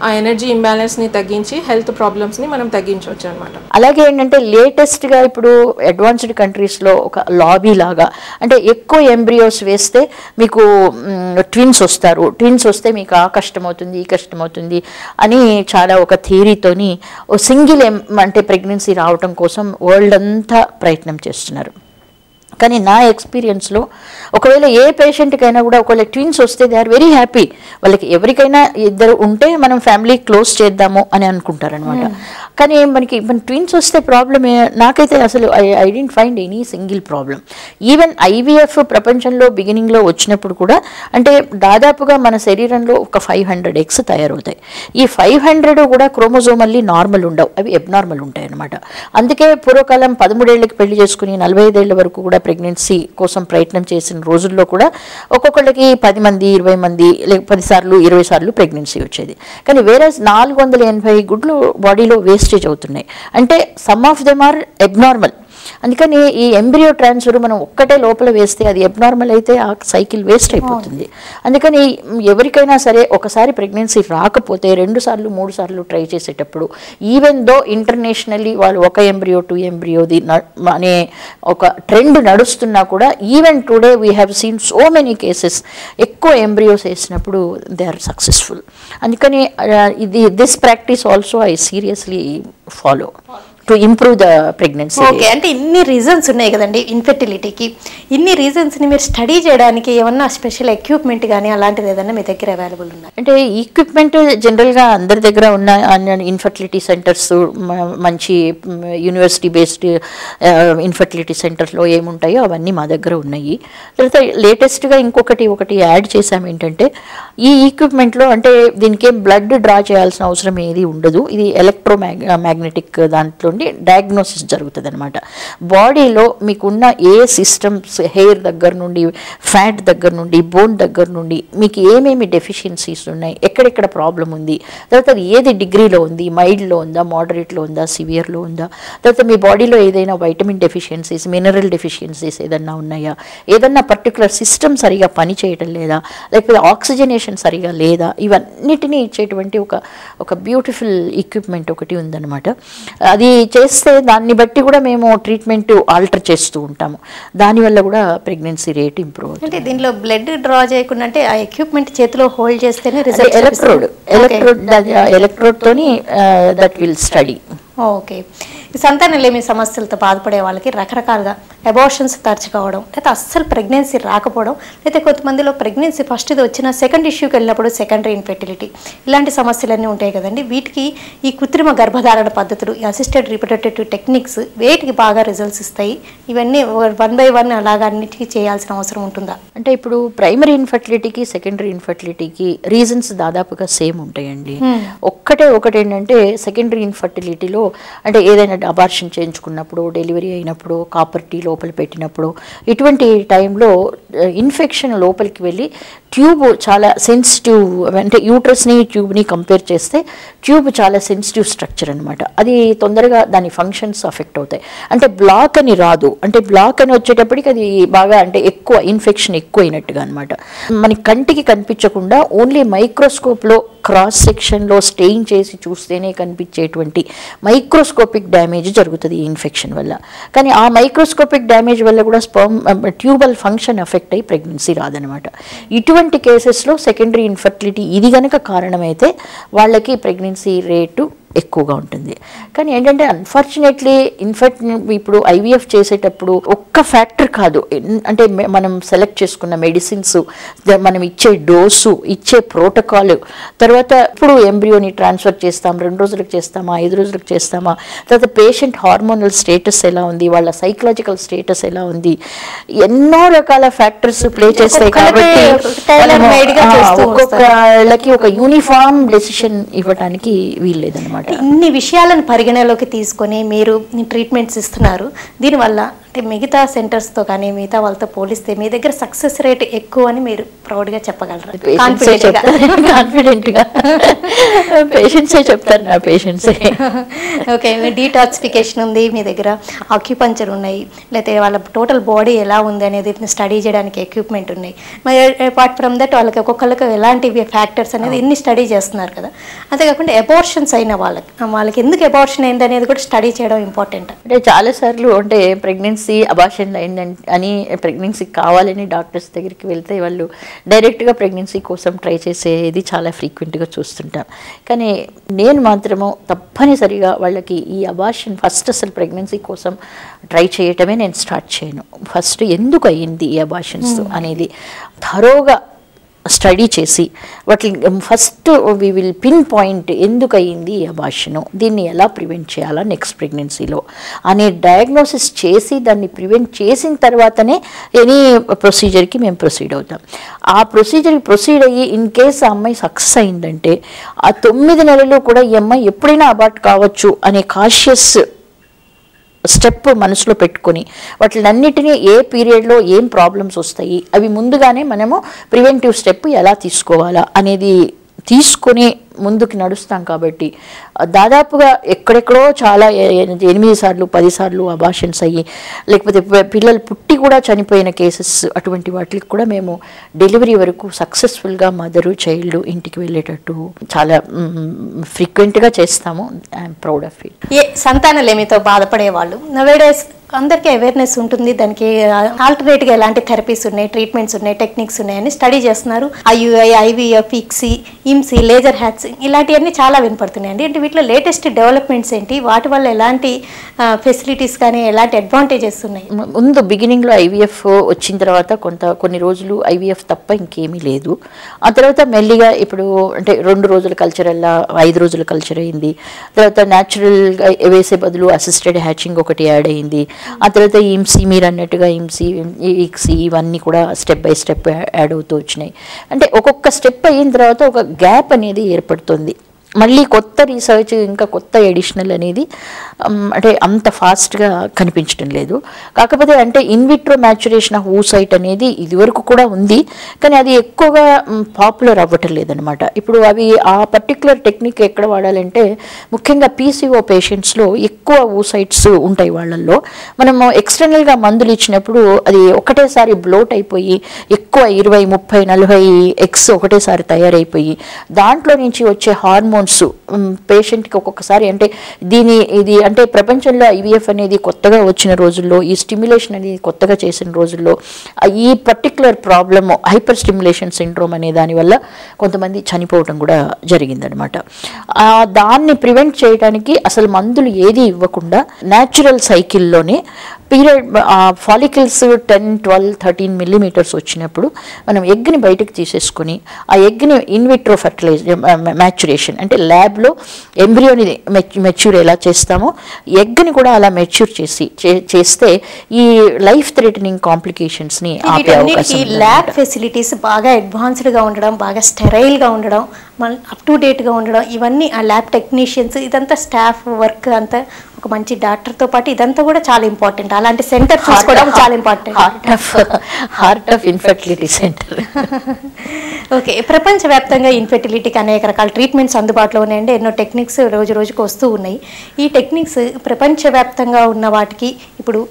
ఆ ఎనర్జీ ఇంబ్యాలెన్స్ని తగ్గించి హెల్త్ ప్రాబ్లమ్స్ని మనం తగ్గించవచ్చు అనమాట. అలాగే ఏంటంటే లేటెస్ట్గా ఇప్పుడు అడ్వాన్స్డ్ కంట్రీస్లో ఒక లాబీ లాగా, అంటే ఎక్కువ ఎంబ్రియోస్ వేస్తే మీకు ట్విన్స్ వస్తారు, ట్విన్స్ వస్తే మీకు ఆ కష్టం అవుతుంది ఈ కష్టం అవుతుంది అని చాలా ఒక థియరీతోని సింగిల్ అంటే ప్రెగ్నెన్సీ రావటం కోసం వరల్డ్ అంతా ప్రయత్నం చేస్తున్నారు. కానీ నా ఎక్స్పీరియన్స్లో ఒకవేళ ఏ పేషెంట్కైనా కూడా ఒకవేళ ట్విన్స్ వస్తే దే ఆర్ వెరీ హ్యాపీ. వాళ్ళకి ఎవరికైనా ఇద్దరు ఉంటే మనం ఫ్యామిలీ క్లోజ్ చేద్దాము అని అనుకుంటారనమాట. కానీ మన ట్విన్స్ వస్తే ప్రాబ్లమే నాకైతే అసలు I didn't find any single problem. Even IVF ప్రపంచంలో బిగినింగ్లో వచ్చినప్పుడు కూడా అంటే దాదాపుగా మన శరీరంలో ఒక 500 ఎగ్స్ తయారవుతాయి. ఈ 500 కూడా క్రోమోజోమల్లీ నార్మల్ ఉండవు, అవి ఎబ్నార్మల్ ఉంటాయి అనమాట. అందుకే పూర్వకాలం 13 ఏళ్ళకి పెళ్లి చేసుకుని 45 ఏళ్ళ వరకు కూడా ప్రెగ్నెన్సీ కోసం ప్రయత్నం చేసిన రోజుల్లో కూడా ఒక్కొక్కళ్ళకి 10 మంది 20 మంది లేక 10 సార్లు 20 సార్లు ప్రెగ్నెన్సీ వచ్చేది. కానీ వేరే 480 గుడ్లు బాడీలో వేస్టేజ్ అవుతున్నాయి. అంటే some of them are abnormal. అందుకని ఈ ఎంబ్రియో ట్రాన్స్ఫర్ మనం ఒక్కటే లోపల వేస్తే అది అబ్నార్మల్ అయితే ఆ సైకిల్ వేస్ట్ అయిపోతుంది. అందుకని ఎవరికైనా సరే ఒకసారి ప్రెగ్నెన్సీ రాకపోతే 2 సార్లు 3 సార్లు ట్రై చేసేటప్పుడు ఈవెన్ దో ఇంటర్నేషనల్లీ వాళ్ళు ఒక ఎంబ్రియో 2 ఎంబ్రియోది అనే ఒక ట్రెండ్ నడుస్తున్నా కూడా even today we have seen so many cases ఎక్కువ ఎంబ్రియోస్ వేసినప్పుడు దే ఆర్ సక్సెస్ఫుల్. అందుకని this practice also I seriously follow to improve the pregnancy. Okay, అంటే ఇన్ని రీజన్స్ ఉన్నాయి కదండి ఇన్ఫెర్టిలిటీకి. ఇన్ని రీజన్స్ని మీరు స్టడీ చేయడానికి ఏమన్నా స్పెషల్ ఎక్విప్మెంట్ కానీ అలాంటిది ఏదన్నా మీ దగ్గర అవైలబుల్ ఉందా? అంటే ఈక్విప్మెంట్ జనరల్గా అందరి దగ్గర ఉన్న ఇన్ఫర్టిలిటీ సెంటర్స్, మంచి యూనివర్సిటీ బేస్డ్ ఇన్ఫర్టిలిటీ సెంటర్స్లో ఏముంటాయో అవన్నీ మా దగ్గర ఉన్నాయి. తర్వాత లేటెస్ట్గా ఒకటి యాడ్ చేసాము ఏంటంటే ఈ ఈక్విప్మెంట్లో అంటే దీనికి ఏం బ్లడ్ డ్రా చేయాల్సిన అవసరం ఏది ఉండదు. ఇది ఎలక్ట్రోమాగ్నెటిక్ దాంట్లో డయాగ్నోసిస్ జరుగుతుంది అనమాట. బాడీలో మీకున్న ఏ సిస్టమ్స్, హెయిర్ దగ్గర నుండి, ఫ్యాట్ దగ్గర నుండి, బోన్ దగ్గర నుండి మీకు ఏమేమి డెఫిషియన్సీస్ ఉన్నాయి, ఎక్కడెక్కడ ప్రాబ్లం ఉంది, తర్వాత అది ఏది డిగ్రీలో ఉంది, మైల్డ్లో ఉందా, మోడరేట్లో ఉందా, సివియర్లో ఉందా, తర్వాత మీ బాడీలో ఏదైనా వైటమిన్ డెఫిషియన్సీస్, మినరల్ డెఫిషియన్సీస్ ఏదన్నా ఉన్నాయా, ఏదన్నా పర్టికులర్ సిస్టమ్ సరిగా పనిచేయటం లేదా, లేకపోతే ఆక్సిజనేషన్ సరిగా లేదా, ఇవన్నిటినీ ఇచ్చేటువంటి ఒక బ్యూటిఫుల్ ఎక్విప్మెంట్ ఒకటి ఉందన్నమాట. అది చేస్తే దాన్ని బట్టి కూడా మేము ట్రీట్మెంట్ ఆల్టర్ చేస్తూ ఉంటాము. దానివల్ల కూడా ప్రెగ్నెన్సీ రేట్ ఇంప్రూవ్ అవుతుంది. అంటే దీనిలో బ్లడ్ డ్రా చేయకుండా అంటే ఆ ఎక్విప్మెంట్ చేతిలో హోల్డ్ చేస్తేనే ఎలక్ట్రోడ్ తోని దట్ విల్ స్టడీ. ఓకే, ఈ సంతానలేమి సమస్యలతో బాధపడే వాళ్ళకి రకరకాలుగా అబార్షన్స్ తరచు కావడం, లేకపోతే అస్సలు ప్రెగ్నెన్సీ రాకపోవడం, లేకపోతే కొంతమందిలో ప్రెగ్నెన్సీ ఫస్ట్ ఇది వచ్చిన సెకండ్ ఇష్యూకి వెళ్ళినప్పుడు సెకండరీ ఇన్ఫెర్టిలిటీ, ఇలాంటి సమస్యలన్నీ ఉంటాయి కదండి. వీటికి ఈ కృత్రిమ గర్భధారణ పద్ధతులు, ఈ అసిస్టెడ్ రిప్రొడక్టివ్ టెక్నిక్స్ వేటికి బాగా రిజల్ట్స్ ఇస్తాయి? ఇవన్నీ 1 by 1 అలాగా అన్నిటికీ చేయాల్సిన అవసరం ఉంటుందా? అంటే ఇప్పుడు ప్రైమరీ ఇన్ఫర్టిలిటీకి సెకండరీ ఇన్ఫర్టిలిటీకి రీజన్స్ దాదాపుగా సేమ్ ఉంటాయండి. ఒకటి ఏంటంటే సెకండరీ ఇన్ఫర్టిలిటీలో అంటే ఏదైనా అబార్షన్ చేయించుకున్నప్పుడు, డెలివరీ అయినప్పుడు, కాపర్ టీ లోపల పెట్టినప్పుడు, ఇటువంటి టైంలో ఇన్ఫెక్షన్ లోపలికి వెళ్ళి ట్యూబ్ చాలా సెన్సిటివ్, అంటే యూట్రస్ని ట్యూబ్ని కంపేర్ చేస్తే ట్యూబ్ చాలా సెన్సిటివ్ స్ట్రక్చర్ అనమాట. అది తొందరగా దాని ఫంక్షన్స్ అఫెక్ట్ అవుతాయి. అంటే బ్లాక్ అని రాదు, అంటే బ్లాక్ అని వచ్చేటప్పటికి అది బాగా అంటే ఎక్కువ ఇన్ఫెక్షన్ ఎక్కువ అయినట్టుగా అనమాట. మన కంటికి కనిపించకుండా ఓన్లీ మైక్రోస్కోప్లో క్రాస్ సెక్షన్లో స్టెయిన్ చేసి చూస్తేనే కనిపించేటువంటి మైక్రోస్కోపిక్ డ్యామేజ్ జరుగుతుంది ఈ ఇన్ఫెక్షన్ వల్ల. కానీ ఆ మైక్రోస్కోపిక్ డ్యామేజ్ వల్ల కూడా ట్యూబల్ ఫంక్షన్ ఎఫెక్ట్ అయ్యి ప్రెగ్నెన్సీ రాదనమాట. ఇటువంటి కేసెస్లో సెకండరీ ఇన్ఫర్టిలిటీ ఇది కనుక కారణమైతే వాళ్ళకి ప్రెగ్నెన్సీ రేటు ఎక్కువగా ఉంటుంది. కానీ ఏంటంటే అన్ఫార్చునేట్లీ ఇన్ఫాక్ట్ ఇప్పుడు ఐవీఎఫ్ చేసేటప్పుడు ఒక్క ఫ్యాక్టర్ కాదు, అంటే మనం సెలెక్ట్ చేసుకున్న మెడిసిన్స్, మనం ఇచ్చే డోసు, ఇచ్చే ప్రోటోకాల్, తర్వాత ఇప్పుడు ఎంబ్రియోని ట్రాన్స్ఫర్ చేస్తాం, 2 రోజులకు చేస్తామా, 5 రోజులకు చేస్తామా, తర్వాత పేషెంట్ హార్మోనల్ స్టేటస్ ఎలా ఉంది, వాళ్ళ సైకలాజికల్ స్టేటస్ ఎలా ఉంది, ఎన్నో రకాల ఫ్యాక్టర్స్ ప్లే చేస్తాయి. కాబట్టి ఒక్కొక్కళ్ళకి ఒక యూనిఫామ్ డెసిషన్ ఇవ్వడానికి వీల్లేదన్నమాట. ఇన్ని విషయాలను పరిగణలోకి తీసుకొని మీరు ట్రీట్మెంట్స్ ఇస్తున్నారు. దీనివల్ల అంటే మిగతా సెంటర్స్తో కానీ మిగతా వాళ్ళతో పోలిస్తే మీ దగ్గర సక్సెస్ రేట్ ఎక్కువ అని మీరు ప్రౌడ్గా చెప్పగలరు? కాన్ఫిడెంట్గా పేషెంట్సే చెప్తారు, నా పేషెంట్సే. ఓకే, డీటాక్సిఫికేషన్ ఉంది మీ దగ్గర, ఆక్యుపంచర్ ఉన్నాయి, లేకపోతే వాళ్ళ టోటల్ బాడీ ఎలా ఉంది అనేది స్టడీ చేయడానికి ఎక్విప్మెంట్ ఉన్నాయి. మరి అపార్ట్ ఫ్రమ్ దట్ వాళ్ళకి ఒక్కొక్కరికి ఎలాంటి ఫ్యాక్టర్స్ అనేది ఇన్ని స్టడీ చేస్తున్నారు కదా. అంతేకాకుండా అబార్షన్స్ అయిన వాళ్ళకి ఎందుకు అబార్షన్ అయింది అనేది కూడా స్టడీ చేయడం ఇంపార్టెంట్. అంటే చాలాసార్లు అంటే ప్రెగ్నెన్సీ అబార్షన్ అయిందని అని ప్రెగ్నెన్సీ కావాలని డాక్టర్స్ దగ్గరికి వెళ్తే వాళ్ళు డైరెక్ట్గా ప్రెగ్నెన్సీ కోసం ట్రై చేసేది చాలా ఫ్రీక్వెంట్గా చూస్తుంటాం. కానీ నేను మాత్రము తప్పనిసరిగా వాళ్ళకి ఈ అబార్షన్ ఫస్ట్ అసలు ప్రెగ్నెన్సీ కోసం ట్రై చేయటమే నేను స్టార్ట్ చేయను. ఫస్ట్ ఎందుకు అయ్యింది ఈ అబార్షన్స్ అనేది థరోగా స్టడీ చేసి వాటిని first we will pinpoint ఎందుకు అయ్యింది ఈ అబార్షను, దీన్ని ఎలా ప్రివెంట్ చేయాలా నెక్స్ట్ ప్రెగ్నెన్సీలో అనే డయాగ్నోసిస్ చేసి దాన్ని ప్రివెంట్ చేసిన తర్వాతనే ఎనీ ప్రొసీజర్కి మేము ప్రొసీడ్ అవుతాం. ఆ ప్రొసీజర్కి ప్రొసీడ్ అయ్యి ఇన్ కేస్ ఆ అమ్మాయి సక్సెస్ అయిందంటే ఆ 9 నెలలు కూడా ఈ అమ్మాయి ఎప్పుడైనా అబార్ట్ కావచ్చు అనే కాషియస్ స్టెప్ మనసులో పెట్టుకొని వాటినన్నిటినీ ఏ పీరియడ్లో ఏం ప్రాబ్లమ్స్ వస్తాయి అవి ముందుగానే మనము ప్రివెంటివ్ స్టెప్ ఎలా తీసుకోవాలా అనేది తీసుకొని ముందుకు నడుస్తాం. కాబట్టి దాదాపుగా ఎక్కడెక్కడో చాలా 8 సార్లు 10 సార్లు అబార్షన్స్ అయ్యి లేకపోతే పిల్లలు పుట్టి కూడా చనిపోయిన కేసెస్ అటువంటి వాటికి కూడా మేము డెలివరీ వరకు సక్సెస్ఫుల్గా మదరు చైల్డ్ ఇంటికి వెళ్ళేటట్టు చాలా ఫ్రీక్వెంట్గా చేస్తాము. I'm proud of it. సంతానలేమితో బాధపడే వాళ్ళు నవేడేస్ అందరికీ అవేర్నెస్ ఉంటుంది, దానికి ఆల్టర్నేట్గా ఎలాంటి థెరపీస్ ఉన్నాయి, ట్రీట్మెంట్స్ ఉన్నాయి, టెక్నిక్స్ ఉన్నాయని స్టడీ చేస్తున్నారు. ఐయుఐ, ఐవీఎఫ్, ఇక్సీ, ఇమ్సీ, లేజర్ హ్యాక్సింగ్ ఇలాంటివన్నీ చాలా వినపడుతున్నాయండి. అంటే వీటిలో లేటెస్ట్ డెవలప్మెంట్స్ ఏంటి, వాటి వల్ల ఎలాంటి ఫెసిలిటీస్ కానీ ఎలాంటి అడ్వాంటేజెస్ ఉన్నాయి? ముందు బిగినింగ్లో ఐవీఎఫ్ వచ్చిన తర్వాత కొన్ని రోజులు ఐవీఎఫ్ తప్ప ఇంకేమీ లేదు. ఆ తర్వాత మెల్లిగా ఇప్పుడు అంటే 2 రోజుల కల్చర్ అలా 5 రోజుల కల్చర్ అయింది. తర్వాత న్యాచురల్గా వేసే బదులు అసిస్టెడ్ హ్యాచింగ్ ఒకటి యాడ్ అయింది. ఆ తర్వాత ఇమ్సీ మీరు అన్నట్టుగా ఇమ్సీ, ఇక్సీ ఇవన్నీ కూడా స్టెప్ బై స్టెప్ యాడ్ అవుతూ వచ్చినాయి. అంటే ఒక్కొక్క స్టెప్ అయిన తర్వాత ఒక గ్యాప్ అనేది ఏర్పడుతుంది. మళ్ళీ కొత్త రీసెర్చ్ ఇంకా కొత్త ఎడిషనల్ అనేది అంటే అంత ఫాస్ట్గా కనిపించడం లేదు. కాకపోతే అంటే ఇన్విట్రో మ్యాచురేషన్ ఆఫ్ oocyte అనేది ఇదివరకు కూడా ఉంది, కానీ అది ఎక్కువగా పాపులర్ అవ్వటం లేదనమాట. ఇప్పుడు అవి ఆ పర్టికులర్ టెక్నిక్ ఎక్కడ వాడాలంటే ముఖ్యంగా పీసీఓ పేషెంట్స్లో ఎక్కువ oocytes ఉంటాయి. వాళ్ళల్లో మనము ఎక్స్టర్నల్గా మందులు ఇచ్చినప్పుడు అది ఒకటేసారి బ్లోట్ అయిపోయి ఎక్కువ 20, 30, 40 ఎగ్స్ ఒకటేసారి తయారైపోయి దాంట్లో నుంచి వచ్చే హార్మోన్స్ పేషెంట్కి ఒక్కొక్కసారి అంటే ఇది అంటే ప్రపంచంలో ఐవీఎఫ్ అనేది కొత్తగా వచ్చిన రోజుల్లో, ఈ స్టిమ్యులేషన్ అనేది కొత్తగా చేసిన రోజుల్లో ఈ particular problem hyper stimulation syndrome అనే దానివల్ల కొంతమంది చనిపోవడం కూడా జరిగిందనమాట. దాన్ని ప్రివెంట్ చేయడానికి అసలు మందులు ఏది ఇవ్వకుండా న్యాచురల్ సైకిల్లోనే పీరియడ్ ఫాలికల్స్ 10, 12, 13 మిల్లీమీటర్స్ వచ్చినప్పుడు మనం ఎగ్ని బయటకు తీసేసుకొని ఆ ఎగ్ని ఇన్విట్రో మ్యాచురేషన్ అంటే ల్యాబ్లో ఎంబ్రియోని మెచ్యూర్ ఎలా చేస్తామో ఎగ్ని కూడా అలా మెచ్యూర్ చేస్తే ఈ లైఫ్ థ్రెటనింగ్ కాంప్లికేషన్స్ని ఆపే అవకాశం. ల్యాబ్ ఫెసిలిటీస్ బాగా అడ్వాన్స్డ్గా ఉండడం, బాగా స్టెరైల్గా ఉండడం, అప్ టు డేట్గా ఉండడం, ఇవన్నీ ఆ ల్యాబ్ టెక్నీషియన్స్ ఇదంతా స్టాఫ్ వర్క్ అంతా ఒక మంచి డాక్టర్తో పాటు ఇదంతా కూడా చాలా ఇంపార్టెంట్. అలాంటి సెంటర్ చూసుకోవడం చాలా important. Heart of infertility centre. Okay, ప్రపంచవ్యాప్తంగా ఇన్ఫెర్టిలిటీకి అనేక రకాల ట్రీట్మెంట్స్ అందుబాటులో ఉన్నాయండి. ఎన్నో టెక్నిక్స్ రోజు రోజుకు వస్తూ ఉన్నాయి. ఈ టెక్నిక్స్ ప్రపంచవ్యాప్తంగా ఉన్న వాటికి ఇప్పుడు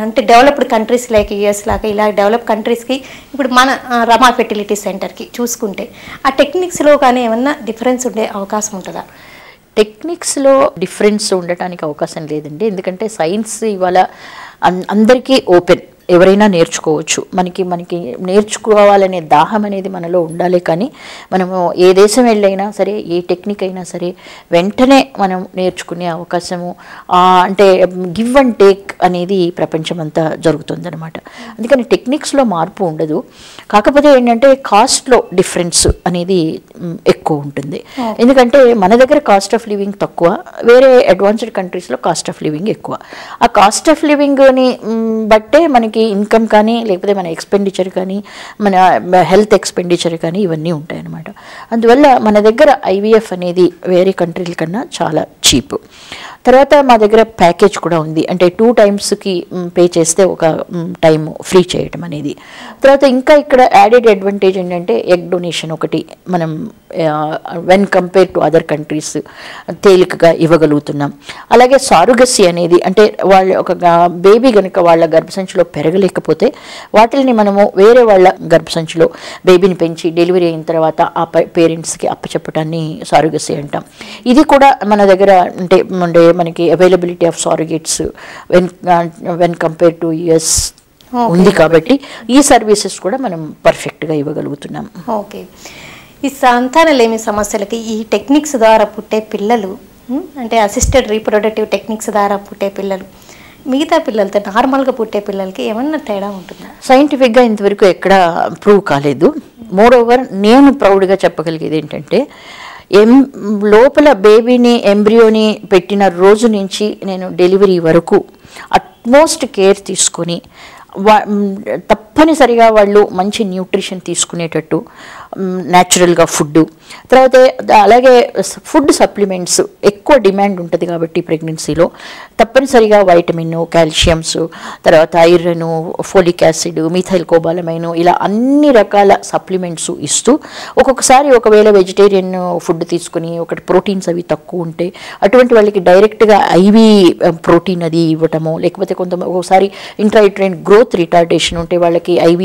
అంటే డెవలప్డ్ కంట్రీస్ లైక్ యుఎస్ లాగా ఇలా డెవలప్ కంట్రీస్కి ఇప్పుడు మన రమా ఫెర్టిలిటీ సెంటర్కి చూసుకుంటే ఆ టెక్నిక్స్లో కానీ ఏమన్నా డిఫరెన్స్ ఉండే అవకాశం ఉంటుందా? టెక్నిక్స్లో డిఫరెన్స్ ఉండటానికి అవకాశం లేదండి. ఎందుకంటే సైన్స్ ఇవాళ అందరికీ ఓపెన్, ఎవరైనా నేర్చుకోవచ్చు. మనకి నేర్చుకోవాలనే దాహం అనేది మనలో ఉండాలి. కానీ మనము ఏ దేశం వెళ్ళైనా సరే, ఏ టెక్నిక్ అయినా సరే వెంటనే మనం నేర్చుకునే అవకాశము, అంటే గివ్ అండ్ టేక్ అనేది ప్రపంచం అంతా జరుగుతుందన్నమాట. అందుకని టెక్నిక్స్లో మార్పు ఉండదు. కాకపోతే ఏంటంటే కాస్ట్లో డిఫరెన్స్ అనేది ఎక్కువ ఉంటుంది. ఎందుకంటే మన దగ్గర కాస్ట్ ఆఫ్ లివింగ్ తక్కువ, వేరే అడ్వాన్స్డ్ కంట్రీస్లో కాస్ట్ ఆఫ్ లివింగ్ ఎక్కువ. ఆ కాస్ట్ ఆఫ్ లివింగ్ని బట్టే మనకి ఇన్కమ్ కానీ, లేకపోతే మన ఎక్స్పెండిచర్ కానీ, మన హెల్త్ ఎక్స్పెండిచర్ కానీ ఇవన్నీ ఉంటాయన్నమాట. అందువల్ల మన దగ్గర IVF అనేది వేరే కంట్రీల కన్నా చాలా చీప్. తర్వాత మా దగ్గర ప్యాకేజ్ కూడా ఉంది. అంటే 2 టైమ్స్కి పే చేస్తే ఒక టైం ఫ్రీ చేయటం అనేది. తర్వాత ఇంకా ఇక్కడ యాడెడ్ అడ్వాంటేజ్ ఏంటంటే ఎగ్ డొనేషన్ ఒకటి మనం when compare to other countries తేలికగా ఇవ్వగలుగుతున్నాం. అలాగే సారుగసి అనేది, అంటే వాళ్ళ ఒక బేబీ కనుక వాళ్ళ గర్భసంచిలో పెరగలేకపోతే వాటిని మనము వేరే వాళ్ళ గర్భసంచిలో బేబీని పెంచి డెలివరీ అయిన తర్వాత ఆ పేరెంట్స్కి అప్పచెప్పటాన్ని సారుగసి అంటాం. ఇది కూడా మన దగ్గర అంటే మనకి availability of surrogates when compare to US ఉంది. కాబట్టి ఈ సర్వీసెస్ కూడా మనం పర్ఫెక్ట్గా ఇవ్వగలుగుతున్నాం. ఓకే. ఈ సంతానలేమి సమస్యలకి ఈ టెక్నిక్స్ ద్వారా పుట్టే పిల్లలు, అంటే అసిస్టెడ్ రీప్రొడక్టివ్ టెక్నిక్స్ ద్వారా పుట్టే పిల్లలు మిగతా పిల్లలతో నార్మల్గా పుట్టే పిల్లలకి ఏమన్నా తేడా ఉంటుందా? సైంటిఫిక్గా ఇంతవరకు ఎక్కడ ప్రూవ్ కాలేదు. మోర్ ఓవర్ నేను ప్రౌడ్గా చెప్పగలిగేది ఏంటంటే లోపల బేబీని ఎంబ్రియోని పెట్టిన రోజు నుంచి నేను డెలివరీ వరకు అట్మోస్ట్ కేర్ తీసుకొని తప్పనిసరిగా వాళ్ళు మంచి న్యూట్రిషన్ తీసుకునేటట్టు న్యాచురల్గా ఫుడ్, తర్వాత అలాగే ఫుడ్ సప్లిమెంట్స్ ఎక్కువ డిమాండ్ ఉంటుంది కాబట్టి ప్రెగ్నెన్సీలో తప్పనిసరిగా వైటమిన్, కాల్షియమ్స్, తర్వాత iron, folic acid, methyl cobalamin ఇలా అన్ని రకాల సప్లిమెంట్స్ ఇస్తూ ఒక్కొక్కసారి ఒకవేళ వెజిటేరియన్ ఫుడ్ తీసుకుని ఒకటి ప్రోటీన్స్ అవి తక్కువ ఉంటే అటువంటి వాళ్ళకి డైరెక్ట్గా IV ప్రోటీన్ అది ఇవ్వటము, లేకపోతే ఒక్కొక్కసారి ఇంట్రాయూట్రైన్ గ్రోత్ రిటార్డేషన్ ఉంటే వాళ్ళకి IV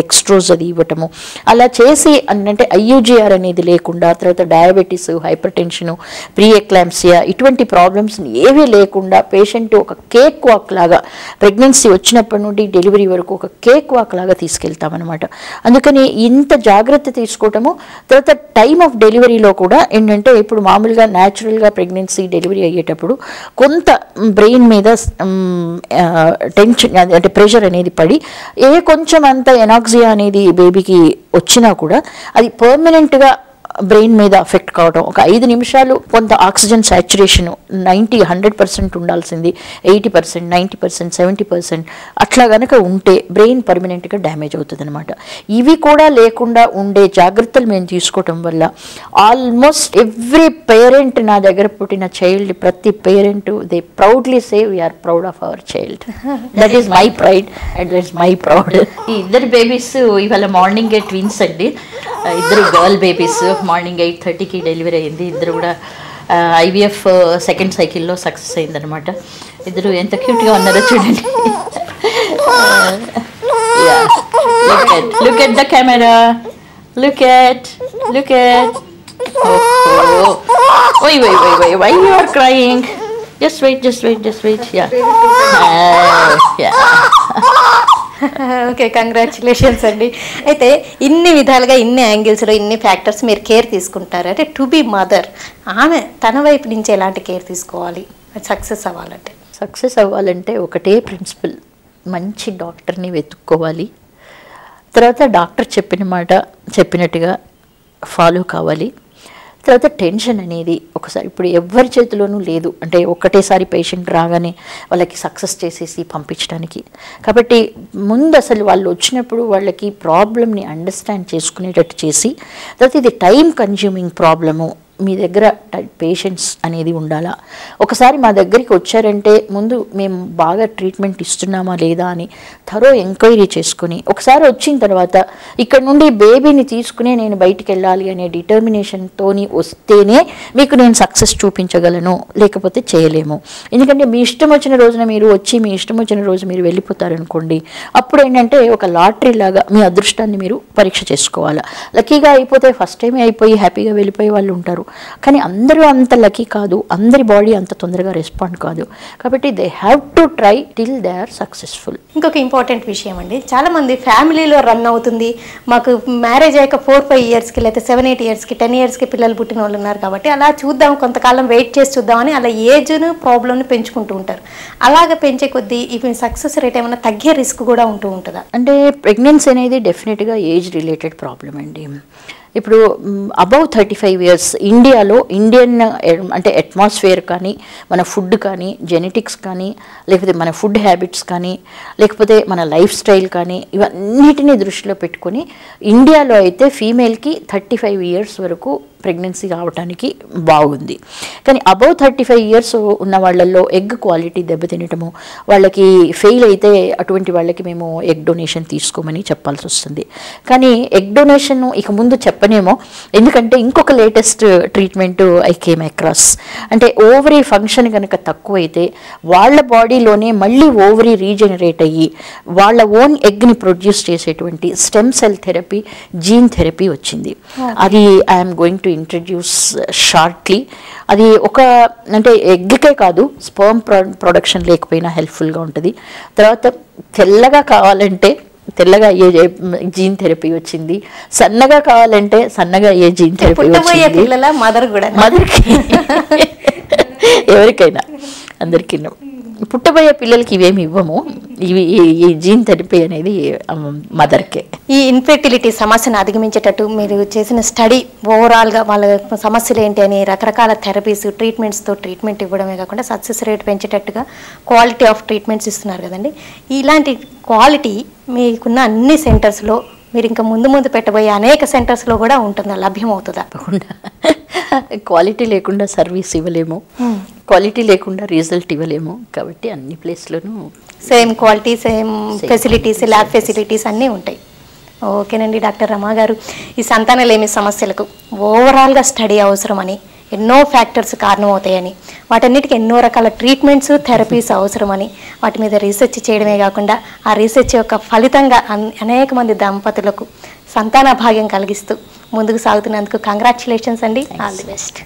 డెక్స్ట్రోజ్ అది ఇవ్వటము. అలా చేసి అంటే IUGR అనేది లేకుండా, తర్వాత diabetes, hyper tension, pre eclampsia ఇటువంటి ప్రాబ్లమ్స్ ఏవీ లేకుండా పేషెంట్ ఒక కేక్ వాక్ లాగా ప్రెగ్నెన్సీ వచ్చినప్పటి నుండి డెలివరీ వరకు ఒక కేక్ వాక్ లాగా తీసుకెళ్తామన్నమాట. అందుకని ఇంత జాగ్రత్త తీసుకోవటము. తర్వాత టైమ్ ఆఫ్ డెలివరీలో కూడా ఏంటంటే ఇప్పుడు మామూలుగా న్యాచురల్గా ప్రెగ్నెన్సీ డెలివరీ అయ్యేటప్పుడు కొంత బ్రెయిన్ మీద టెన్షన్ అంటే ప్రెషర్ అనేది పడి కొంచెం అంత ఎనాక్సియా అనేది బేబీకి వచ్చినా కూడా అది పర్మనెంట్గా బ్రెయిన్ మీద ఎఫెక్ట్ కావడం. ఒక 5 నిమిషాలు కొంత ఆక్సిజన్ సాచురేషన్ 90-100% ఉండాల్సింది 80%, 90%, 70% అట్లా కనుక ఉంటే బ్రెయిన్ పర్మనెంట్గా డ్యామేజ్ అవుతుంది అనమాట. ఇవి కూడా లేకుండా ఉండే జాగ్రత్తలు మేము తీసుకోవటం వల్ల ఆల్మోస్ట్ ఎవ్రీ పేరెంట్, నా దగ్గర పుట్టిన చైల్డ్ ప్రతి parent they proudly say we are proud of our child. That is my pride and that is my proud. ఈ ఇద్దరు బేబీస్ ఇవాళ మార్నింగే ట్విన్స్ అండి, ఇద్దరు గర్ల్ బేబీస్. మార్నింగ్ 8:30కి డెలివరీ అయింది. ఇద్దరు కూడా IVF సెకండ్ సైకిల్లో సక్సెస్ అయిందనమాట. ఇద్దరు ఎంత క్యూట్గా ఉన్నారో చూడండి. Look at the camera, look at why you are crying? Just wait. Yeah. Okay, congratulations అండి. అయితే ఇన్ని విధాలుగా, ఇన్ని యాంగిల్స్లో, ఇన్ని ఫ్యాక్టర్స్ మీరు కేర్ తీసుకుంటారు. అంటే టు బి మదర్ ఆమె తన వైపు నుంచి ఎలాంటి కేర్ తీసుకోవాలి సక్సెస్ అవ్వాలంటే ఒకటే ప్రిన్సిపల్, మంచి డాక్టర్ని వెతుక్కోవాలి. తర్వాత డాక్టర్ చెప్పిన మాట చెప్పినట్టుగా ఫాలో కావాలి. తర్వాత టెన్షన్ అనేది ఒకసారి ఇప్పుడు ఎవరి చేతిలోనూ లేదు. అంటే ఒక్కటేసారి పేషెంట్ రాగానే వాళ్ళకి సక్సెస్ చేసేసి పంపించడానికి. కాబట్టి ముందు అసలు వాళ్ళు వచ్చినప్పుడు వాళ్ళకి ప్రాబ్లమ్ని అండర్స్టాండ్ చేసుకునేటట్టు చేసి, తర్వాత ఇది టైం కన్జ్యూమింగ్ ప్రాబ్లము, మీ దగ్గర పేషెన్స్ అనేది ఉండాలా. ఒకసారి మా దగ్గరికి వచ్చారంటే ముందు మేము బాగా ట్రీట్మెంట్ ఇస్తున్నామా లేదా అని థరో ఎంక్వైరీ చేసుకుని, ఒకసారి వచ్చిన తర్వాత ఇక్కడ నుండి బేబీని తీసుకునే నేను బయటికి వెళ్ళాలి అనే డిటర్మినేషన్తోని వస్తేనే మీకు నేను సక్సెస్ చూపించగలను, లేకపోతే చేయలేము. ఎందుకంటే మీ ఇష్టం వచ్చిన రోజున మీరు వచ్చి మీ ఇష్టం వచ్చిన రోజు మీరు వెళ్ళిపోతారనుకోండి, అప్పుడు ఏంటంటే ఒక లాటరీ లాగా మీ అదృష్టాన్ని మీరు పరీక్ష చేసుకోవాలి. లక్కీగా అయిపోతే ఫస్ట్ టైమే అయిపోయి హ్యాపీగా వెళ్ళిపోయే వాళ్ళు ఉంటారు. కానీ అందరూ అంత లక్కీ కాదు, అందరి బాడీ అంత తొందరగా రెస్పాండ్ కాదు. కాబట్టి they have to try till they are successful. ఇంకొక ఇంపార్టెంట్ విషయం అండి, చాలామంది ఫ్యామిలీలో రన్ అవుతుంది, మాకు మ్యారేజ్ అయ్యాక 4-5 ఇయర్స్కి లేకపోతే 7-8 ఇయర్స్కి 10 ఇయర్స్కి పిల్లలు పుట్టిన వాళ్ళు ఉన్నారు. కాబట్టి అలా చూద్దాం, కొంతకాలం వెయిట్ చేసి చూద్దామని అలా ఏజ్ను ప్రాబ్లమ్ని పెంచుకుంటూ ఉంటారు. అలాగ పెంచే కొద్దీ ఇవి సక్సెస్ రేట్ ఏమైనా తగ్గే రిస్క్ కూడా ఉంటుందా? అంటే ప్రెగ్నెన్సీ అనేది డెఫినెట్గా ఏజ్ రిలేటెడ్ ప్రాబ్లం అండి. ఇప్పుడు అబౌవ్ 35 ఇయర్స్ ఇండియాలో ఇండియన్ అంటే అట్మాస్ఫియర్ కానీ, మన ఫుడ్ కానీ, జెనెటిక్స్ కానీ, లేకపోతే మన ఫుడ్ హ్యాబిట్స్ కానీ, లేకపోతే మన లైఫ్ స్టైల్ కానీ, ఇవన్నిటినీ దృష్టిలో పెట్టుకొని ఇండియాలో అయితే ఫీమేల్కి 35 ఇయర్స్ వరకు ప్రెగ్నెన్సీ కావడానికి బాగుంది. కానీ అబౌవ్ 35 ఇయర్స్ ఉన్న వాళ్ళల్లో ఎగ్ క్వాలిటీ దెబ్బతినటము, వాళ్ళకి ఫెయిల్ అయితే అటువంటి వాళ్ళకి మేము ఎగ్ డొనేషన్ తీసుకోమని చెప్పాల్సి వస్తుంది. కానీ ఎగ్ డొనేషన్ ఇక ముందు చెప్పనేమో, ఎందుకంటే ఇంకొక latest treatment I came across. అంటే ఓవరీ ఫంక్షన్ కనుక తక్కువైతే వాళ్ళ బాడీలోనే మళ్ళీ ఓవరీ రీజనరేట్ అయ్యి వాళ్ళ ఓన్ ఎగ్ని ప్రొడ్యూస్ చేసేటువంటి stem cell therapy, gene therapy వచ్చింది. అది I'm going to introduce shortly. అది ఒక అంటే ఎగ్కే కాదు, స్పర్మ్ ప్రొడక్షన్ లేకపోయినా హెల్ప్ఫుల్గా ఉంటుంది. తర్వాత తెల్లగా కావాలంటే తెల్లగా అయ్యే జీన్ థెరపీ వచ్చింది, సన్నగా కావాలంటే సన్నగా అయ్యే జీన్ థెరపీ వచ్చింది. మదర్కి ఎవరికైనా అందరికీ. పుట్టబోయే పిల్లలకి ఇవేమి ఇవ్వము, ఇవి ఈ జీన్ థెరపీ అనేది మదర్కే. ఈ ఇన్ఫెర్టిలిటీ సమస్యను అధిగమించేటట్టు మీరు చేసిన స్టడీ ఓవరాల్గా వాళ్ళ సమస్యలు ఏంటి అని రకరకాల థెరపీస్, ట్రీట్మెంట్స్తో ట్రీట్మెంట్ ఇవ్వడమే కాకుండా సక్సెస్ రేట్ పెంచేటట్టుగా క్వాలిటీ ఆఫ్ ట్రీట్మెంట్స్ ఇస్తున్నారు కదండి. ఇలాంటి క్వాలిటీ మీకున్న అన్ని సెంటర్స్లో మీరు ఇంకా ముందు ముందు పెట్టబోయే అనేక సెంటర్స్లో కూడా ఉంటుందా, లభ్యమవుతుందా? తప్పకుండా. క్వాలిటీ లేకుండా సర్వీస్ ఇవ్వలేము, క్వాలిటీ లేకుండా రిజల్ట్ ఇవ్వలేము. కాబట్టి అన్ని ప్లేస్లోనూ same quality, same facilities, lab facilities అన్నీ ఉంటాయి. ఓకేనండి డాక్టర్ రమా గారు, ఈ సంతానలేమి సమస్యలకు ఓవరాల్గా స్టడీ అవసరమని, ఎన్నో ఫ్యాక్టర్స్ కారణమవుతాయని, వాటన్నిటికీ ఎన్నో రకాల ట్రీట్మెంట్స్, థెరపీస్ అవసరమని, వాటి మీద రీసెర్చ్ చేయడమే కాకుండా ఆ రీసెర్చ్ యొక్క ఫలితంగా అనేక మంది దంపతులకు సంతాన భాగ్యం కలిగిస్తూ ముందుకు సాగుతున్నందుకు కంగ్రాచ్యులేషన్స్ అండి. All the best.